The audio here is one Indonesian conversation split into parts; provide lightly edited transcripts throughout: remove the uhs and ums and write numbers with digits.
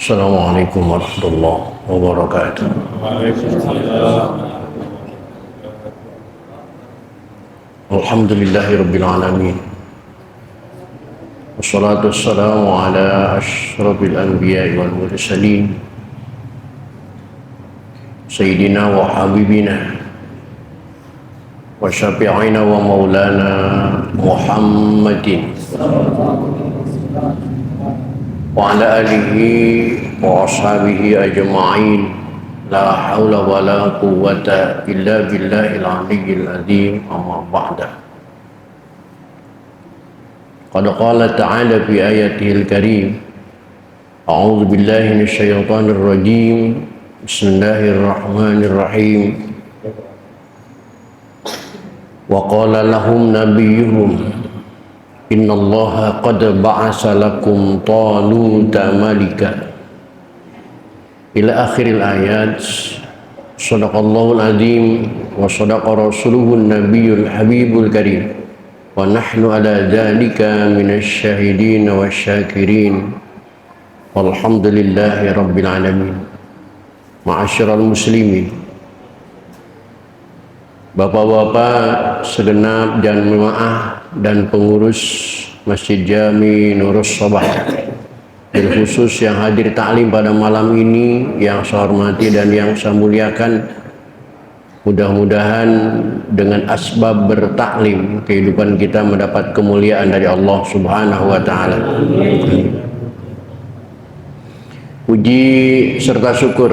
Assalamualaikum warahmatullahi wabarakatuh. Alhamdulillahirabbil alamin. Wassalatu wassalamu ala asyrafil anbiya'i wal mursalin. Sayyidina wa habibina wa syafi'ina wa maulana Muhammadin wa ala alihi wa ashabihi ajma'in. La hawla wa la quwwata illa billahil aliyyil azim. Amma ba'da. Qad qala ta'ala fi ayatihil karim, a'udzu billahi minasyaitonir rajim. Bismillahirrahmanirrahim. Wa qala lahum nabiyyuhum innallaha qad ba'asa lakum taluta malika ila akhiril ayat. Shadaqallahul azim wa shadaqa rasuluhun nabiyyul habibul karim wa nahnu ala dzalika minasy syahidin wasyakirin walhamdulillahi rabbil alamin. Ma'asyiral muslimin, bapak-bapak segenap jamaah dan pengurus Masjid Jami Nurus Sobah, khusus yang hadir taklim pada malam ini yang saya hormati dan yang saya muliakan. Mudah-mudahan dengan asbab bertaklim kehidupan kita mendapat kemuliaan dari Allah Subhanahu wa taala. Puji serta syukur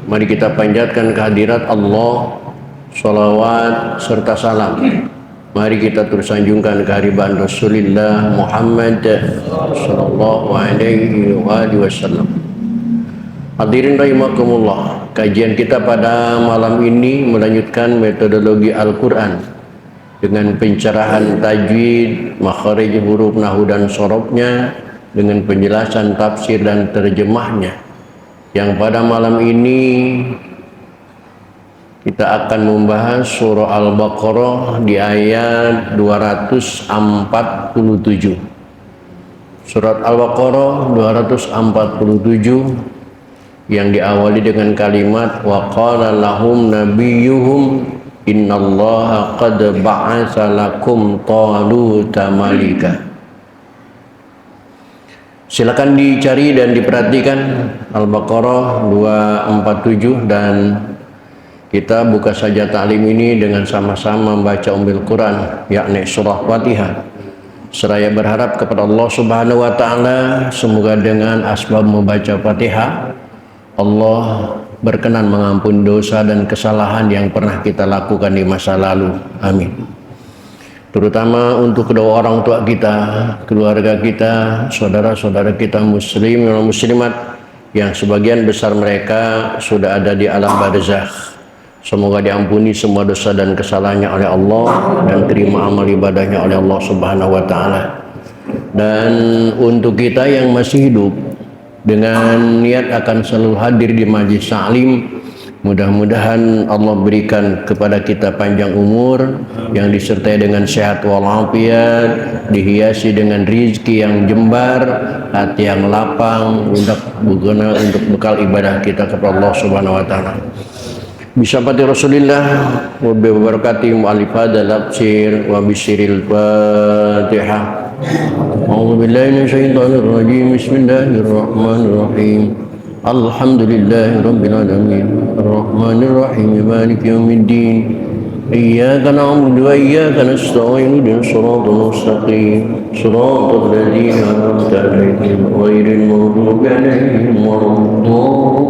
mari kita panjatkan kehadirat Allah. Salawat serta salam mari kita terus sanjungkan kehadiran Rasulullah Muhammad sallallahu alaihi wasallam. Hadirin rahimakumullah, kajian kita pada malam ini melanjutkan metodologi Al-Quran dengan pencerahan tajwid, makharij huruf, nahwu dan sorobnya, dengan penjelasan tafsir dan terjemahnya. Yang pada malam ini kita akan membahas surah Al-Baqarah di ayat 247. Surat Al-Baqarah 247 yang diawali dengan kalimat wa qala lahum nabiyyuhum innallaha qad ba'atsa lakum taluta malika. Silakan dicari dan diperhatikan Al-Baqarah 247, dan kita buka saja taklim ini dengan sama-sama membaca Ummul Quran, yakni surah Fatihah. Seraya berharap kepada Allah Subhanahu wa taala semoga dengan asbab membaca Fatihah Allah berkenan mengampuni dosa dan kesalahan yang pernah kita lakukan di masa lalu. Amin. Terutama untuk kedua orang tua kita, keluarga kita, saudara-saudara kita muslim dan muslimat yang sebagian besar mereka sudah ada di alam barzakh. Semoga diampuni semua dosa dan kesalahannya oleh Allah dan terima amal ibadahnya oleh Allah Subhanahu wa taala. Dan untuk kita yang masih hidup dengan niat akan selalu hadir di majlis taklim, mudah-mudahan Allah berikan kepada kita panjang umur yang disertai dengan sehat walafiat, dihiasi dengan rizki yang jembar, hati yang lapang, untuk bekal ibadah kita kepada Allah Subhanahu wa taala. Bismillahirrahmanirrahim. Rasulillah wa bi barakati mu'allif hadzal tafsir wa bisyiril Fatihah. A'udzu billahi minasyaitonir rajim. Bismillahirrahmanirrahim. Alhamdulillahi rabbil alamin. Arrahmanir rahim. Maliki yaumiddin. Iyyaka na'budu wa iyyaka nasta'in. Ihdinas siratal mustaqim. Siratal ladzina an'amta 'alaihim ghairil maghdubi 'alaihim waladdallin.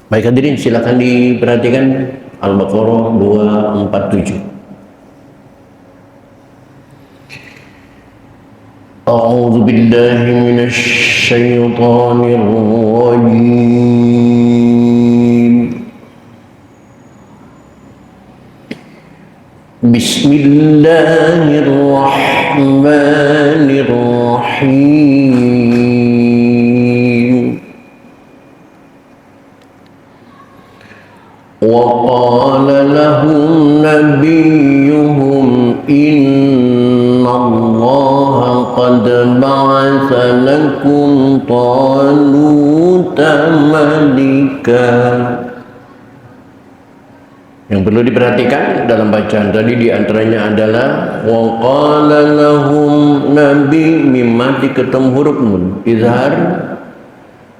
Baik hadirin, silakan diperhatikan Al-Baqarah 247. A'udzu billahi minasy syaithanir rajim. Bismillahirrahmanirrahim. وقال qala lahum nabiyuhum innallaha qad ba'atha lakum taluta malika. Yang perlu diperhatikan dalam bacaan tadi diantaranya adalah wa qala lahum nabi, mim mati ketemu huruf nun izhar,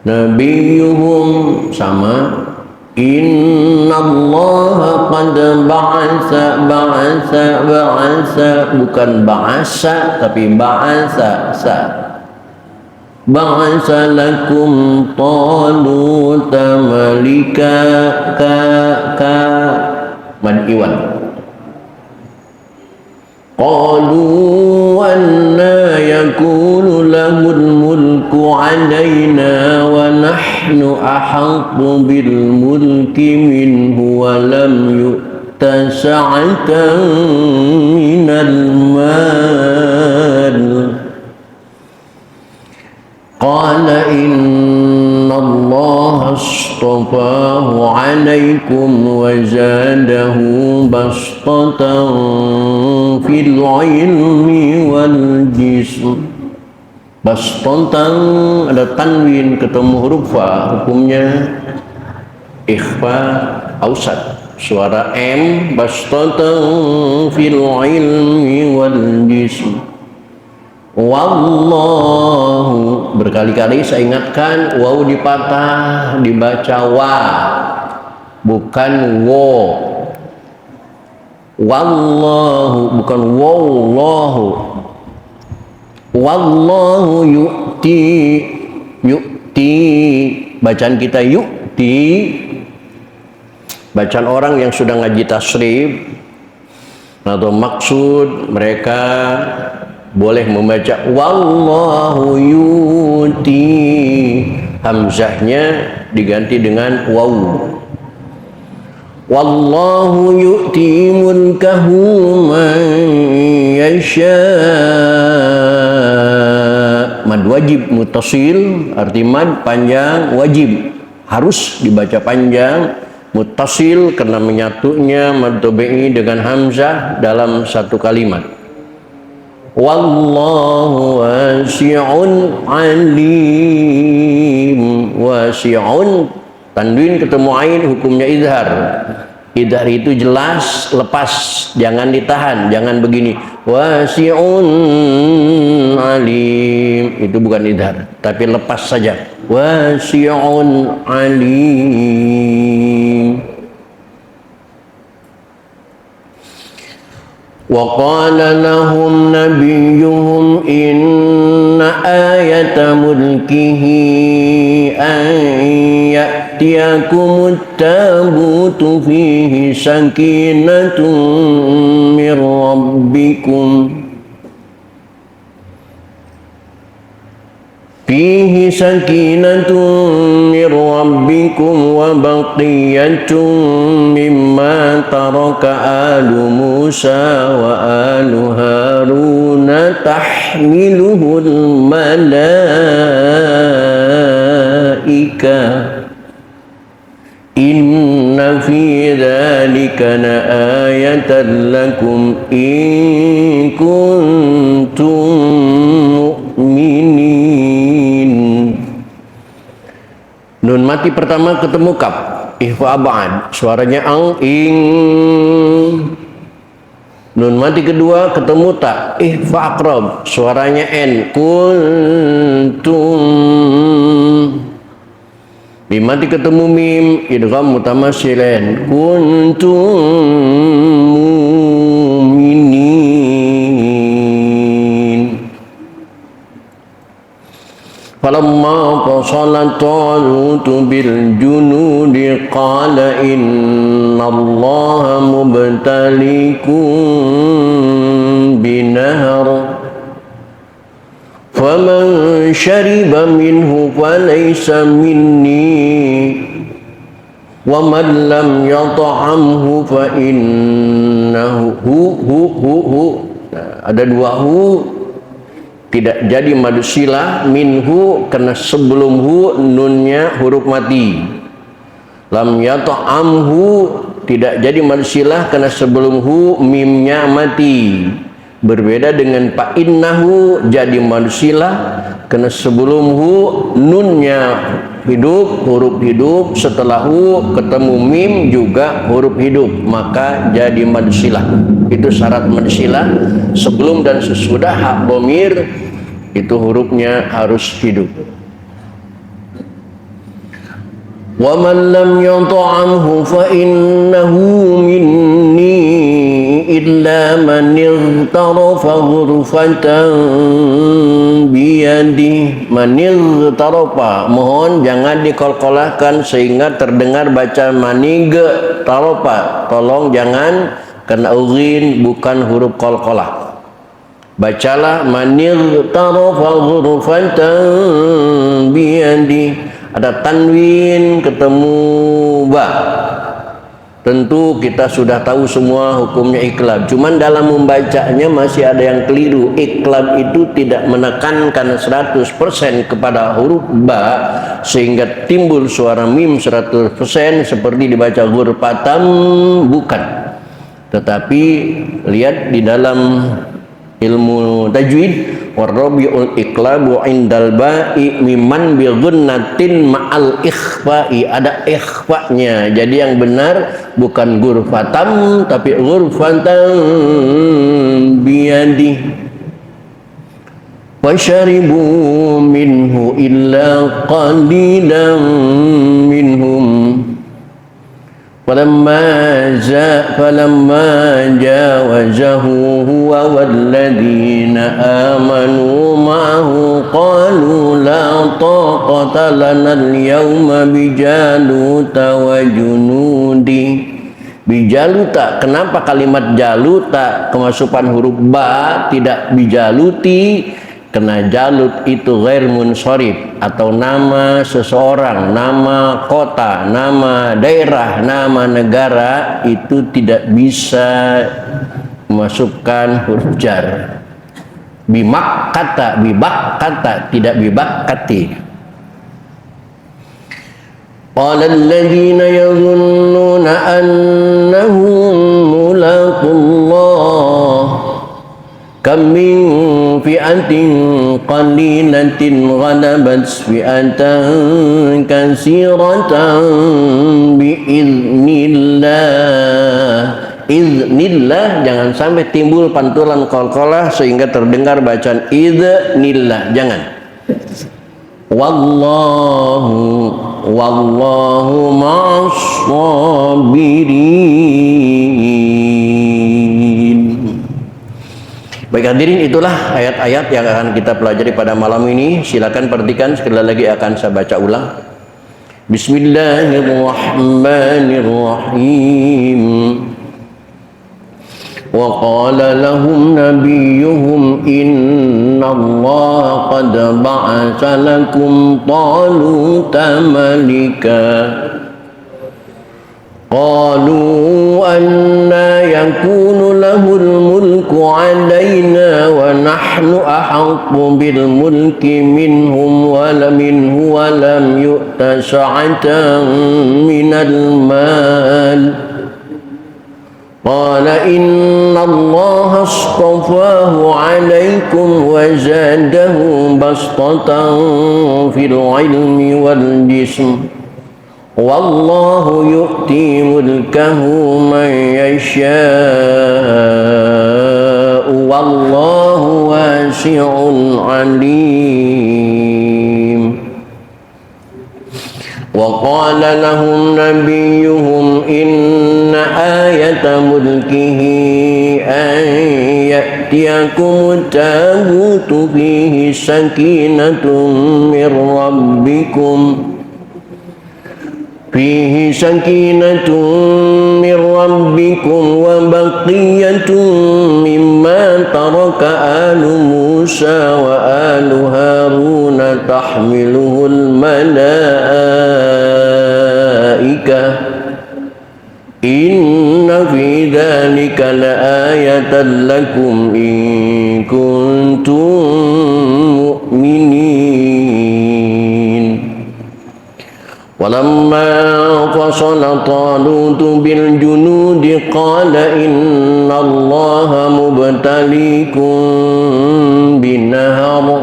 nabiyuhum sama, innallaha qad ba'atsa bukan ba'asa tapi ba'asa sa, ba'asa lakum taluta malika ka mad iwan. Qalu anna yakunu lahul mulku alaina wa nahnu ahaqqu bil mulki minhu wa lam yu'ta sa'atan minal mal. Qala innallaha astafahu alaikum wa zadahu bastatan fil ilmi wal jism. Bastatan ada tanwin ketemu huruf fa, hukumnya ikhfa ausat, suara m, bastatan fil ilmi wal jism. Wallahu, berkali-kali saya ingatkan waw dipatah dibaca wa bukan wo. Wallahu bukan wallahu. Wallahu yu'ti bacaan kita yu'ti. Bacaan orang yang sudah ngaji tasrif atau maksud mereka boleh membaca wallahu yuti, hamzahnya diganti dengan waw. Wallahu yu'ti mulkahu man yasha. Mad wajib muttasil, arti mad panjang wajib harus dibaca panjang, muttasil karena menyatunya mad tabi'i dengan hamzah dalam satu kalimat. Wallahu wasi'un alim. Wasi'un tanwin ketemu ain hukumnya izhar. Izhar itu jelas, lepas, jangan ditahan, jangan begini. Wasi'un alim, itu bukan izhar, tapi lepas saja. Wasi'un alim. وقال لهم نبيهم إن آية ملكه أن يأتيكم التابوت فيه سكينة من ربكم فيه سكينة من ربكم وبقية مما ترك آل موسى وآل هارون تحمله الملائكة إن في ذلك لآية لكم إن كنتم مؤمنين. Nun mati pertama ketemu kaf, ihfa ba'd, suaranya ang ing. Nun mati kedua ketemu ta, ihfa aqrab, suaranya n, kuntum. Mim mati ketemu mim, idgham mutamatsilin, kuntum mu'minin. Falamma fasala Talut bil junudi qala innallaha mubtalikum binahar faman shariba minhu falaysa minni wa man lam yat'amhu fa innahu ada dua hu, tidak jadi madu silah, minhu karena sebelum hu nunnya huruf mati. Lam yata'amhu tidak jadi mad silah karena sebelum hu mimnya mati. Berbeda dengan fa innahu jadi mad silah karena sebelum hu nunnya hidup, huruf hidup, setelah hu ketemu mim juga huruf hidup, maka jadi mad silah. Itu syarat mad silah, sebelum dan sesudah hak dhamir itu hurufnya harus hidup. Wa man lam yut'amhu fa innahu minni illa man ightarafa ghurfatan biyadi. Man ightarafa, mohon jangan dikolkolahkan sehingga terdengar baca manig tarofa. Tolong jangan, karena ughin bukan huruf kolkolah. Bacalah man ightarafa ghurfatan biyadi. Ada tanwin ketemu ba. Tentu kita sudah tahu semua hukumnya iklab. Cuman dalam membacanya masih ada yang keliru. Iklab itu tidak menekankan 100% kepada huruf ba sehingga timbul suara mim 100% seperti dibaca ghurfatam, bukan. Tetapi lihat di dalam ilmu tajwid, warabiul iqlabu indal ba'i mimman bi ghunnatin ma'al ikhfa'i, ada ikhfa'nya. Jadi yang benar bukan ghurfatam tapi ghurfatan biyadi. Washaribu minhu illa qalilan minhum falamma jawazahu huwa walladhina amanu ma'ahu qalu la taqata lana al-yawma bijaluta wa junudi. Bijaluta, kenapa kalimat jaluta kemasukan huruf ba tidak bijaluti? Karena Jalut itu ghair munsharif, atau nama seseorang, nama kota, nama daerah, nama negara itu tidak bisa memasukkan huruf jar. Bimakkata, bibakkata, tidak bibakkati. Qala alladhina yadhunnuna annahum mulaqullah kam min fi'atin qalilatin ghalabat fi'atan katsiratan biiznillah. Iznillah, jangan sampai timbul pantulan qalqalah sehingga terdengar bacaan iznillah, jangan. Wallahu ma'as sabirin. Baik hadirin, itulah ayat-ayat yang akan kita pelajari pada malam ini. Silakan perhatikan, sekali lagi akan saya baca ulang. Bismillahirrahmanirrahim. Wa qala lahum nabiyuhum innallaha qad ba'atsa lakum taluta malika. Qalu anna yakunu lahul mulku alaina wa nahnu ahaqqu bil mulki minhum wa lam yu'ta sa'atan minal mal. Qala inna allaha astafahu alaykum wa zadahu bastatan fil ilmi wal jism. Wallahu yu'ti mulkahu man yasha'u wallahu wasi'un alim. Wa qala lahum nabiyuhum inna ayata mulkihi an ya'tiyakum tabutu fihi sakinatun min rabbikum فيه سكينة من ربكم وبقية مما ترك آل موسى وآل هارون تحمله الملائكة إن في ذلك لآية لكم إن كنتم مؤمنين. ولما فصل طالوت بالجنود قال إن الله مبتليكم بنهر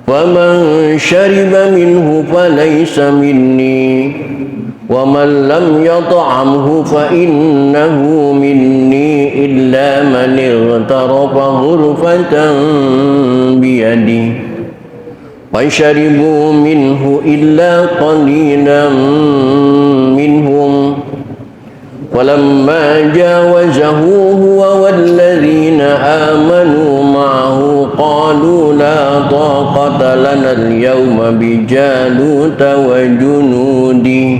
فمن شرب منه فليس مني ومن لم يطعمه فإنه مني إلا من اغترف غرفة بيده فشربوا منه إلا قليلا منهم ولما جاوزه هو والذين آمنوا معه قالوا لا طاقة لنا اليوم بجالوت وجنوده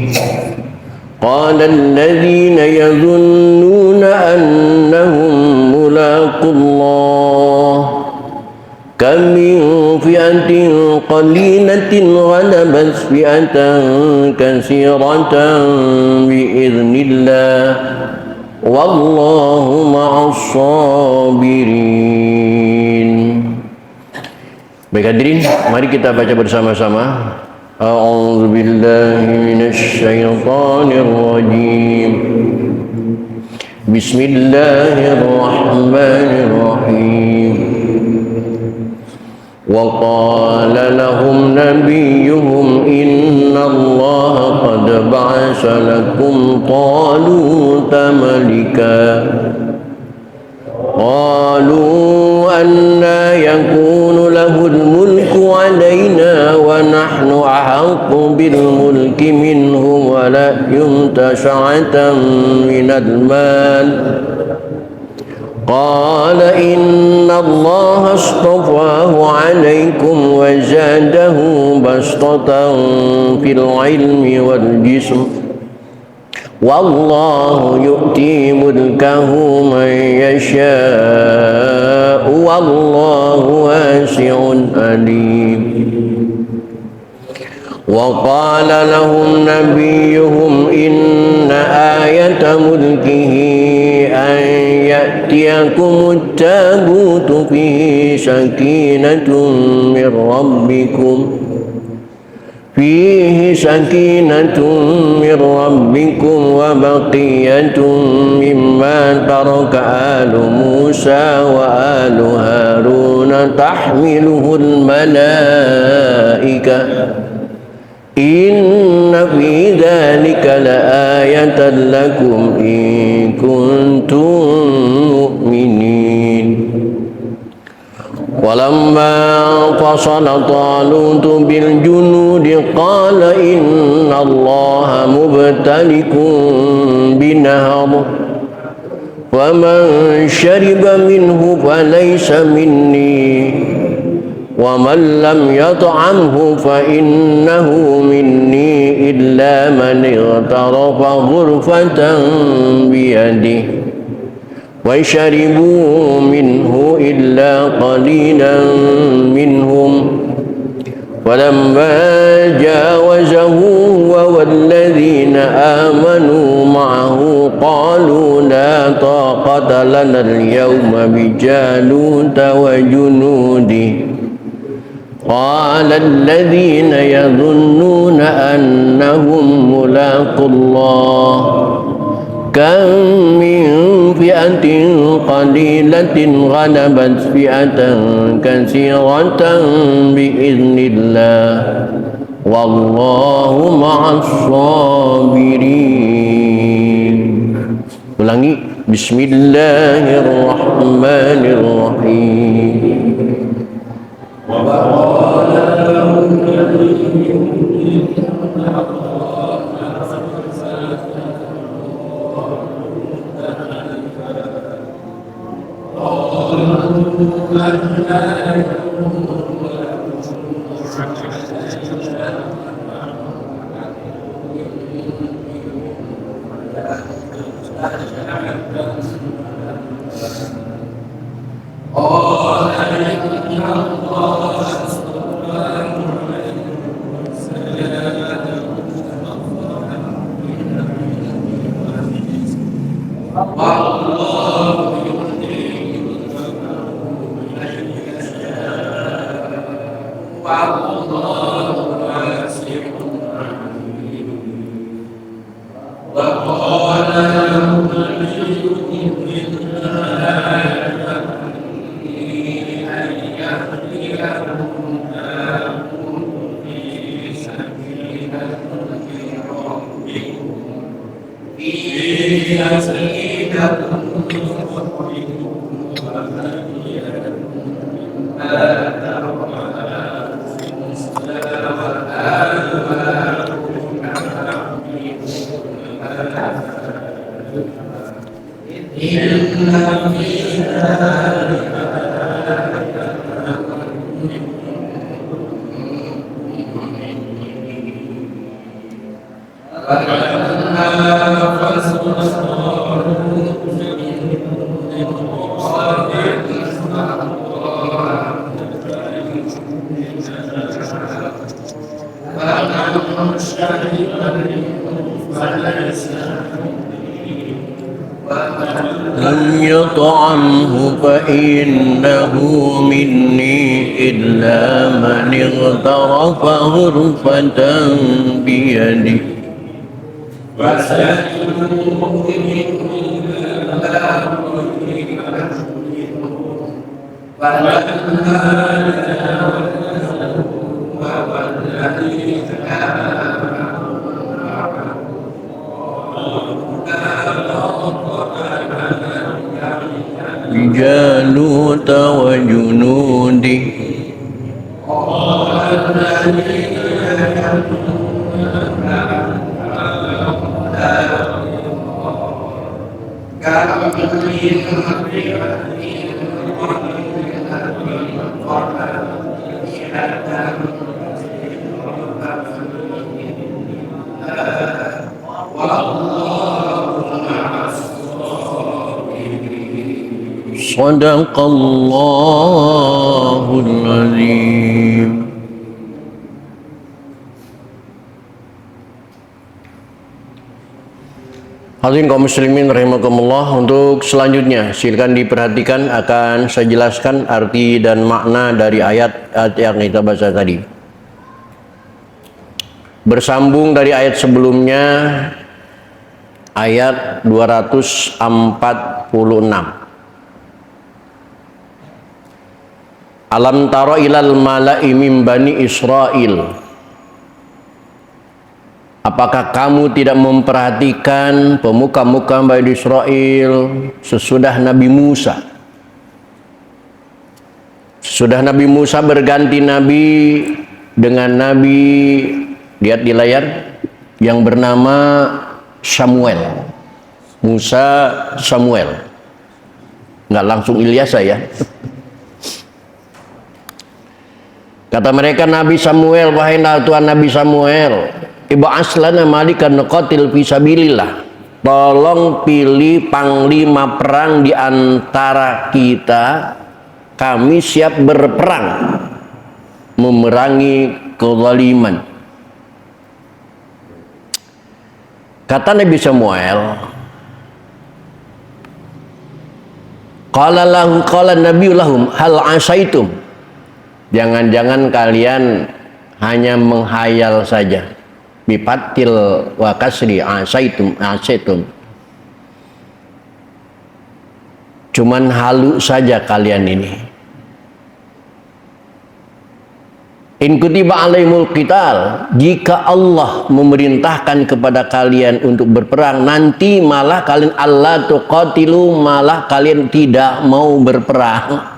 قال الذين يظنون أنهم ملاقو الله كم من فئة قليلة غلبت فئة كثيرة بإذن الله والله مع الصابرين. Baik hadirin, mari kita baca bersama-sama. A'udzu billahi minasyaitonir rajim. Bismillahirrahmanirrahim. وقال لهم نبيهم إن الله قد بعث لكم طالوت ملكا قالوا أنى يكون له الملك علينا ونحن أحق بالملك منه ولم يؤت سعة من المال قال إن الله اصطفاه عليكم وزاده بسطة في العلم والجسم والله يؤتي ملكه من يشاء والله واسع عليم. وقال لهم نبيهم إن آية ملكه أن يأتيكم التابوت فيه سكينة من ربكم وبقية مما ترك آل موسى وآل هارون تحمله الملائكة إن في ذلك لآية لكم إن كنتم مؤمنين. ولما فصل طالوت بالجنود قال إن الله مبتليكم بنهر فمن شرب منه فليس مني ومن لم يطعمه فإنه مني إلا من اغترف غرفة بيده وشربوا منه إلا قليلا منهم ولما جاوزه والذين آمنوا معه قالوا لا طاقة لنا اليوم بجالوت وجنوده قال الذين يظنون أنهم ملاقو الله كم من فئة قليلة غلبت فئة كثيرة بإذن الله والله مع الصابرين. Ulangi. Bismillahirrahmanirrahim. لم يطعمه فإنه مني إلا من اغترف غرفة بيده بجالوت وجنوده Sadaqallahul Azim. Hadirin kaum muslimin rahimakumullah, untuk selanjutnya silakan diperhatikan, akan saya jelaskan arti dan makna dari ayat yang kita baca tadi. Bersambung dari ayat sebelumnya, ayat 246. Alam tara ilal mala'i min bani Israil. Apakah kamu tidak memperhatikan pemuka-muka Bani Israel sesudah Nabi Musa? Sesudah Nabi Musa berganti nabi dengan nabi, lihat di layar, yang bernama Samuel. Musa Samuel. Nggak langsung Ilyasa ya. Kata mereka, Nabi Samuel, wahai Tuhan Nabi Samuel, ib'as lana malikan nuqatil fi sabilillah. Tolong pilih panglima perang di antara kita, kami siap berperang memerangi kezaliman. Kata Nabi Samuel, qala nabiyyu lahum hal asaitum. Jangan-jangan kalian hanya menghayal saja. Bipatil wa kasri asaitum. Cuman halu saja kalian ini. In kutiba alaihimul qital, jika Allah memerintahkan kepada kalian untuk berperang, nanti malah kalian alla tuqatilu, malah kalian tidak mau berperang.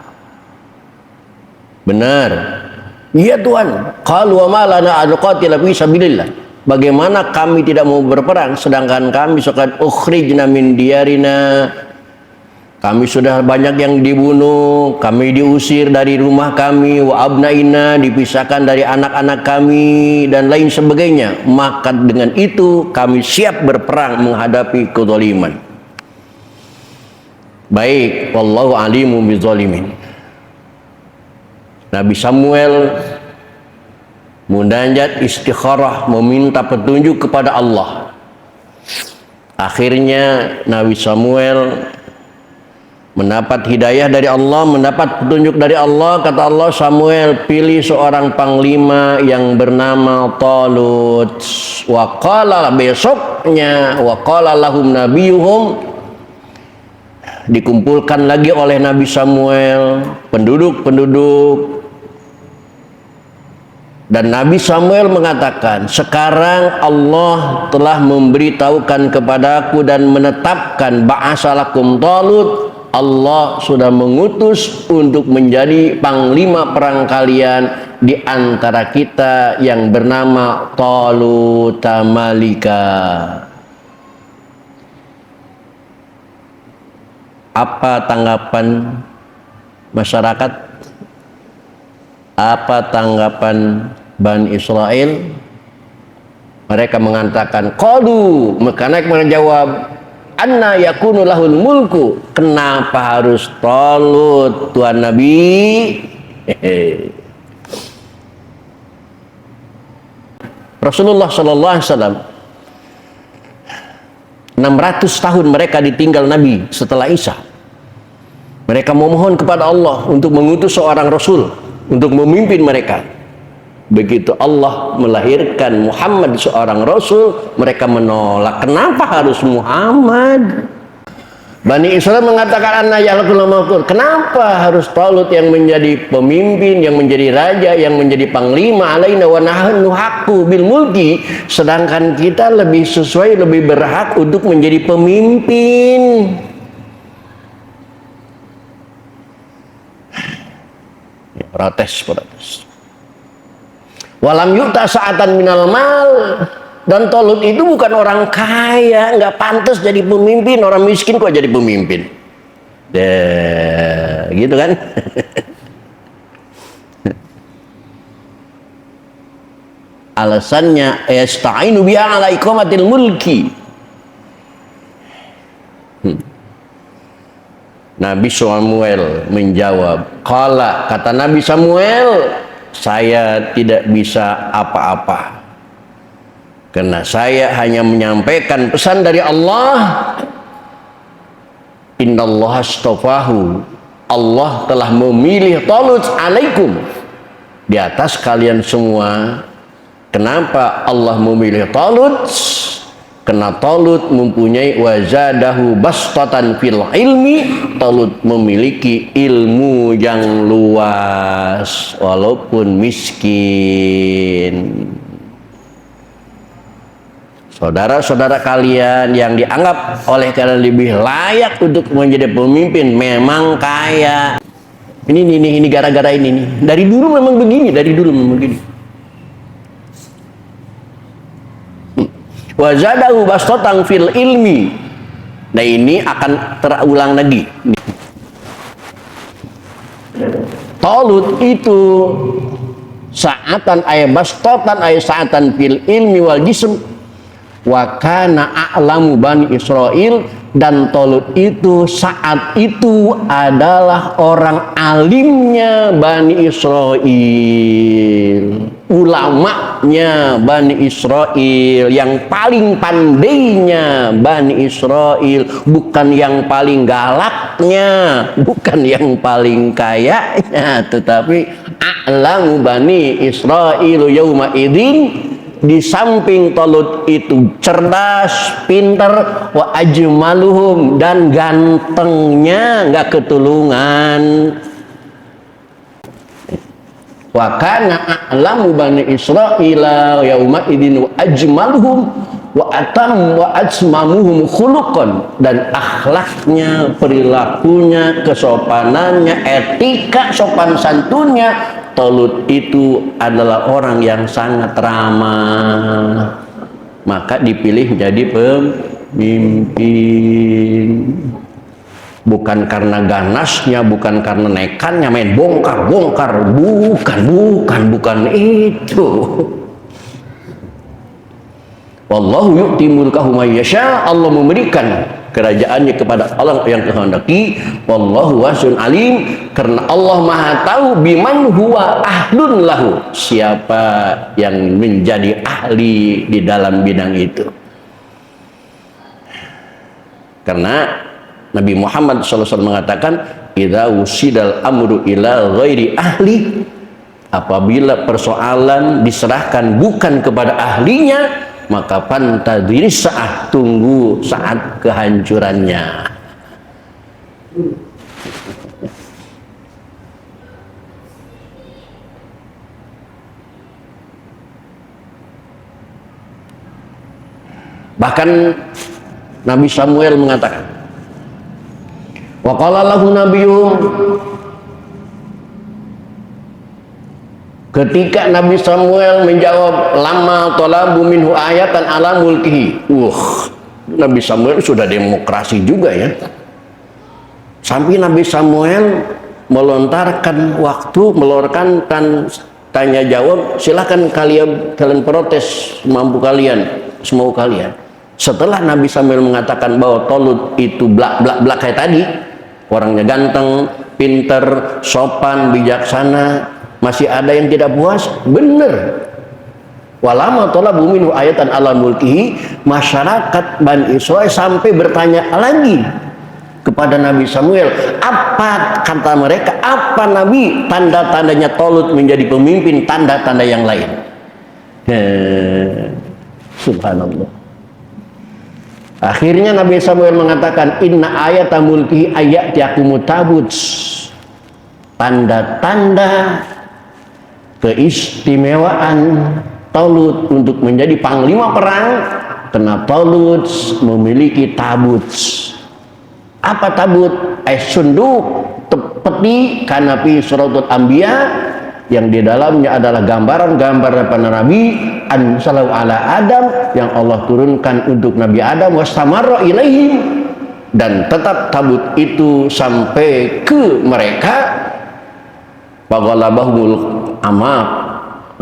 Benar. Iya Tuhan. Qalu wa ma lana an nuqatila fi sabilillah. Bagaimana kami tidak mau berperang sedangkan kami sudah ukhrijna min diyarina. Kami sudah banyak yang dibunuh, kami diusir dari rumah kami, wa abnaina, dipisahkan dari anak-anak kami dan lain sebagainya. Maka dengan itu kami siap berperang menghadapi kezaliman. Baik, wallahu alimu bizzalimin. Nabi Samuel munajat istikharah, meminta petunjuk kepada Allah. Akhirnya Nabi Samuel mendapat hidayah dari Allah, mendapat petunjuk dari Allah. Kata Allah, Samuel, pilih seorang panglima yang bernama Talut. Wa qala, besoknya, wa qala lahum nabiyuhum, dikumpulkan lagi oleh Nabi Samuel penduduk-penduduk Dan Nabi Samuel mengatakan, sekarang Allah telah memberitahukan kepadaku dan menetapkan ba'asalakum Talut, Allah sudah mengutus untuk menjadi panglima perang kalian di antara kita yang bernama Talut Malika. Apa tanggapan masyarakat? Apa tanggapan Bani Israel? Mereka mengatakan qalu, mereka menjawab, anna yakunu lahul mulku, kenapa harus Talut tuan Nabi? Rasulullah sallallahu alaihi wasallam 600 tahun mereka ditinggal Nabi setelah Isa. Mereka memohon kepada Allah untuk mengutus seorang Rasul untuk memimpin mereka. Begitu Allah melahirkan Muhammad seorang Rasul, mereka menolak. Kenapa harus Muhammad? Bani Israel mengatakan anna ya'lakulul mulku, kenapa harus Talut yang menjadi pemimpin, yang menjadi raja, yang menjadi panglima alaina wa nahnu haqqu bil mulki, sedangkan kita lebih sesuai, lebih berhak untuk menjadi pemimpin. Protes. Walam yu'ta sa'atan minal mal, dan Talut itu bukan orang kaya, nggak pantas jadi pemimpin. Orang miskin kok jadi pemimpin? Gitu kan? Alasannya yasta'inu biha ala iqamatil mulki. Nabi Samuel menjawab, qala, kata Nabi Samuel, saya tidak bisa apa-apa, karena saya hanya menyampaikan pesan dari Allah. Innallaha astafahu, Allah telah memilih Talut alaikum, di atas kalian semua. Kenapa Allah memilih Talut? Karena Talut mempunyai wazadahu bastatan fil ilmi, Talut memiliki ilmu yang luas walaupun miskin. Saudara-saudara kalian yang dianggap oleh kalian lebih layak untuk menjadi pemimpin memang kaya. Ini gara-gara ini nih. Dari dulu memang begini, Wazadahu bastatan fil ilmi. Nah, ini akan terulang lagi. Talut itu sa'atan ay bastatan ay sa'atan fil ilmi wal jism wa kana a'lamu Bani Israel, dan Talut itu saat itu adalah orang alimnya Bani Israel, ulamanya Bani Israel, yang paling pandainya Bani Israel, bukan yang paling galaknya, bukan yang paling kayanya, tetapi a'lamu Bani Israel yauma idzin. Di samping Talut itu cerdas, pinter, wa ajmaluhum, dan gantengnya nggak ketulungan. Wa kana a'lamu Bani Israila yauma idzin wa ajmaluhum wa atam wa ajmamuhum khuluqan, dan akhlaknya, perilakunya, kesopanannya, etika sopan santunnya, Talut itu adalah orang yang sangat ramah, maka dipilih jadi pemimpin. Bukan karena ganasnya, bukan karena nekannya main bongkar-bongkar, bukan itu. Wallahu yu'ti mulkahu may yasha, Allah memberikan kerajaannya kepada Allah yang kehendaki. Wallahu wasi'un alim, karena Allah Maha tahu biman huwa ahlun lahu, siapa yang menjadi ahli di dalam bidang itu. Karena Nabi Muhammad SAW mengatakan, idza usidal amru ila ghairi ahli, apabila persoalan diserahkan bukan kepada ahlinya, maka pantadiri saat, tunggu saat kehancurannya. Bahkan Nabi Samuel mengatakan, wa qala lahu nabiyyuhum, ketika Nabi Samuel menjawab lama talabu minhu ayatan ala mulkihi. Nabi Samuel sudah demokrasi juga ya. Sampai Nabi Samuel melontarkan waktu, melontarkan tanya jawab, silahkan kalian protes mampu kalian, semau kalian. Setelah Nabi Samuel mengatakan bahwa Tolut itu blak kayak tadi, orangnya ganteng, pinter, sopan, bijaksana, masih ada yang tidak puas? Bener. Walama talabu minhu ayatan ala mulkihi, masyarakat Bani Israil sampai bertanya lagi kepada Nabi Samuel, apa kata mereka, apa Nabi tanda-tandanya Tolut menjadi pemimpin, tanda-tanda yang lain. Subhanallah. Akhirnya Nabi Samuel mengatakan, inna ayata mulkihi ayat yakumut tabut, tanda-tanda keistimewaan Tolut untuk menjadi panglima perang, karena Tolut memiliki tabut. Apa tabut? Sunduk peti kanapi suratul anbiya, yang di dalamnya adalah gambaran-gambar para nabi, ansalau ala Adam, yang Allah turunkan untuk Nabi Adam, wastamarra ilaihim, dan tetap tabut itu sampai ke mereka. Baghalabahul amaq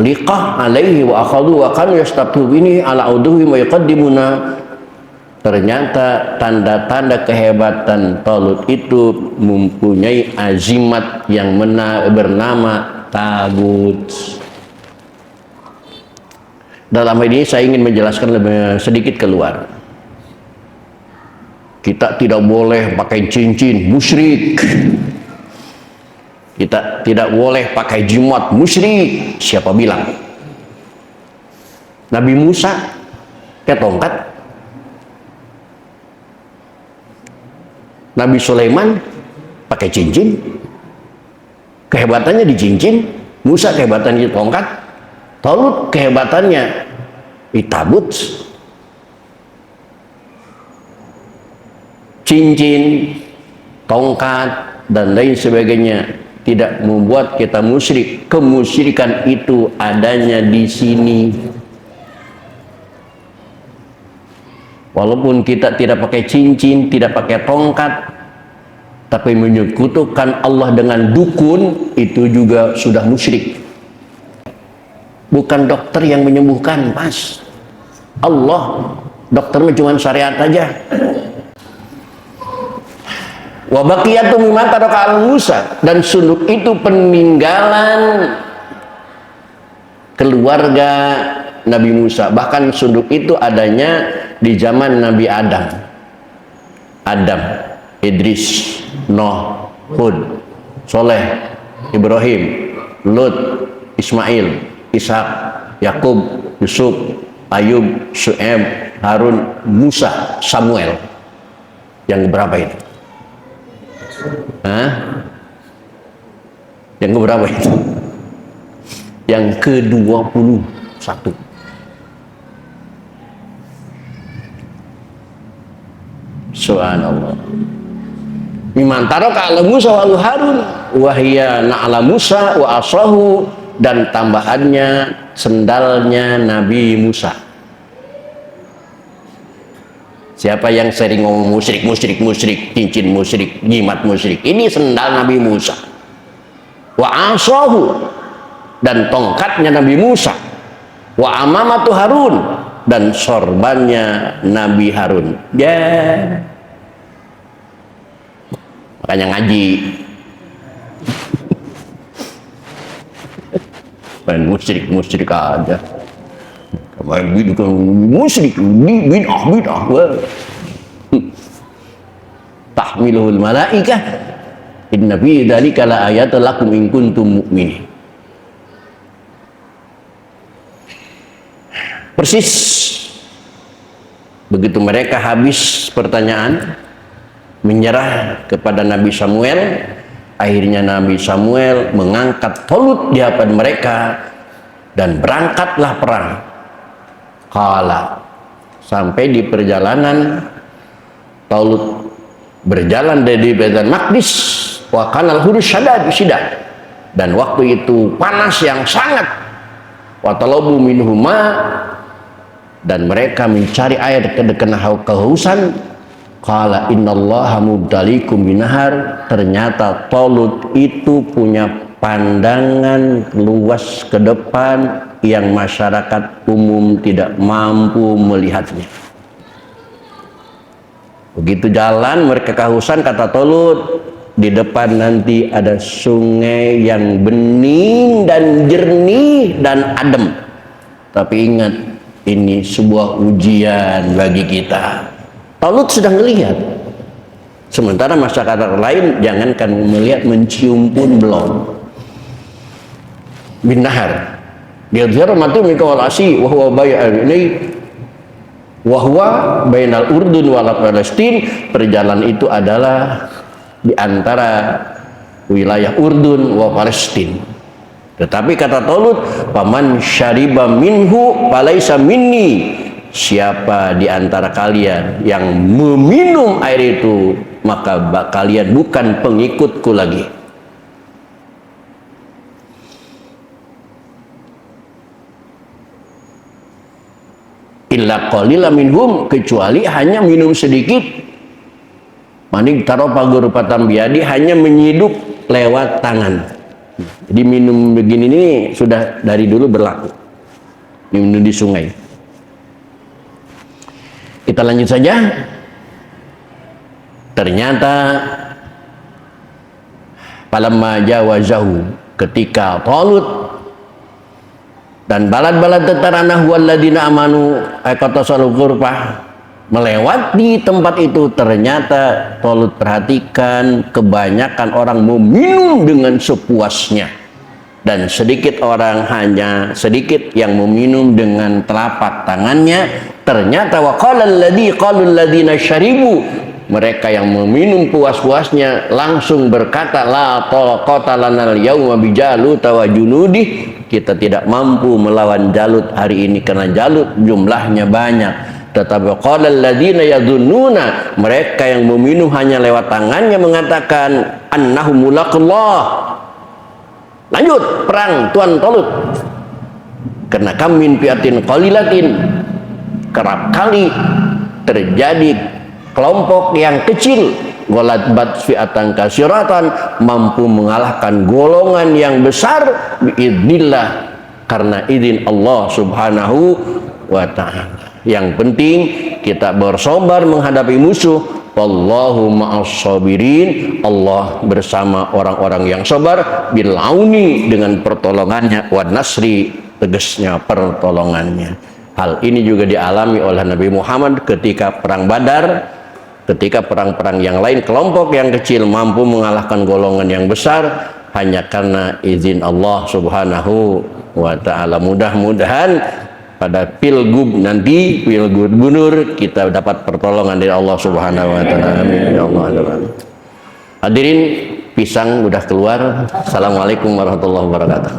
liqah alaihi wa akhadhu wa kanu yastabtu bini ala uduhi wa yaqaddimuna. Ternyata tanda-tanda kehebatan Tolut itu mempunyai azimat yang bernama tabut. Dalam hal ini saya ingin menjelaskan lebih sedikit keluar. Kita tidak boleh pakai cincin, musyrik. Kita tidak boleh pakai jimat, musyrik. Siapa bilang? Nabi Musa pakai tongkat, Nabi Sulaiman pakai cincin, kehebatannya di cincin. Musa kehebatannya di tongkat, Tolut kehebatannya di tabut. Cincin, tongkat, dan lain sebagainya tidak membuat kita musyrik. Kemusyrikan itu adanya di sini. Walaupun kita tidak pakai cincin, tidak pakai tongkat, tapi menyekutukan Allah dengan dukun, itu juga sudah musyrik. Bukan dokter yang menyembuhkan, Mas. Allah, dokternya cuma syariat aja. Wa baqiyatu mimma taraka al-Musa, dan sunduk itu peninggalan keluarga Nabi Musa. Bahkan sunduk itu adanya di zaman Nabi Adam, Idris, Nuh, Hud, Soleh, Ibrahim, Lut, Ismail, Ishak, Yakub, Yusuf, Ayub, Syu'aib, Harun, Musa, Samuel. Yang berapa itu? Yang berapa itu? Yang ke-21. Subhanallah. Mimman taraka ala Musa wa Harun wa hiya na'la Musa wa asahu, dan tambahannya sendalnya Nabi Musa. Siapa yang sering ngomong musyrik, cincin musyrik, jimat musyrik, ini sendal Nabi Musa. Wa asahu, dan tongkatnya Nabi Musa. Wa amamatu Harun, dan sorbannya Nabi Harun. Makanya ngaji. Main musyrik aja. Main musyrik, bid'ah. Tahmiluhul malaikah, inna fi dzalika la ayatan lakum in kuntum mu'minin. Persis begitu mereka habis pertanyaan, menyerah kepada Nabi Samuel, akhirnya Nabi Samuel mengangkat Tolut di hadapan mereka dan berangkatlah perang. Qala sampai di perjalanan Talut berjalan dari Baitul Maqdis wa kanal hurus syadad dan waktu itu panas yang sangat, wa talabu minhuma, dan mereka mencari air kena kehausan. Qala innallaha mubtalikum binahar, ternyata Talut itu punya pandangan luas ke depan yang masyarakat umum tidak mampu melihatnya. Begitu jalan mereka kehausan, kata Talut, di depan nanti ada sungai yang bening dan jernih dan adem. Tapi ingat, ini sebuah ujian bagi kita. Talut sedang melihat, sementara masyarakat lain jangankan melihat, mencium pun belum. Bin nahar biadhar matu mikawal asi wa huwa bay'al ini wahwa bainal Urdun wal Palestin. Perjalanan itu adalah di antara wilayah Urdun wa Palestin. Tetapi kata Talut, paman syariba minhu falaisa minni, siapa di antara kalian yang meminum air itu, maka kalian bukan pengikutku lagi. Illa qalila minhum, kecuali hanya minum sedikit. Maning taruh pagur patam biadi, hanya menyidup lewat tangan. Jadi minum begini ini sudah dari dulu berlaku, minum di sungai. Kita lanjut saja. Ternyata falamma jawazahu, ketika Talut dan balad-balad tetarana waladina amanu ayqatasalu ghurfah melewati tempat itu, ternyata Talut perhatikan kebanyakan orang meminum dengan sepuasnya dan sedikit orang, hanya sedikit yang meminum dengan telapak tangannya. Ternyata waqala alladhina syaribu, mereka yang meminum puas-puasnya langsung berkata, la taqata lanal yauma bijalut wa junudi, kita tidak mampu melawan Jalut hari ini karena Jalut jumlahnya banyak. Tetapi qala alladzina yadhunnuna, mereka yang meminum hanya lewat tangannya mengatakan annahum mulaqullah, lanjut perang tuan Talut. Karena kam min fiatin qalilatin, kerap kali terjadi kelompok yang kecil golabat fi'atan katsiratan, mampu mengalahkan golongan yang besar biidznillah, karena izin Allah Subhanahu wa ta'ala. Yang penting kita bersabar menghadapi musuh. Wallahu ma'as sabirin, Allah bersama orang-orang yang sabar, bil auni, dengan pertolongannya, wa nasri, tegasnya pertolongannya. Hal ini juga dialami oleh Nabi Muhammad ketika perang Badar. Ketika perang-perang yang lain, kelompok yang kecil mampu mengalahkan golongan yang besar hanya karena izin Allah Subhanahu wa ta'ala. Mudah-mudahan pada pilgub nanti, pilgub gubernur, kita dapat pertolongan dari Allah Subhanahu wa ta'ala. Amin ya Allah. Hadirin, pisang udah keluar. Assalamualaikum warahmatullahi wabarakatuh.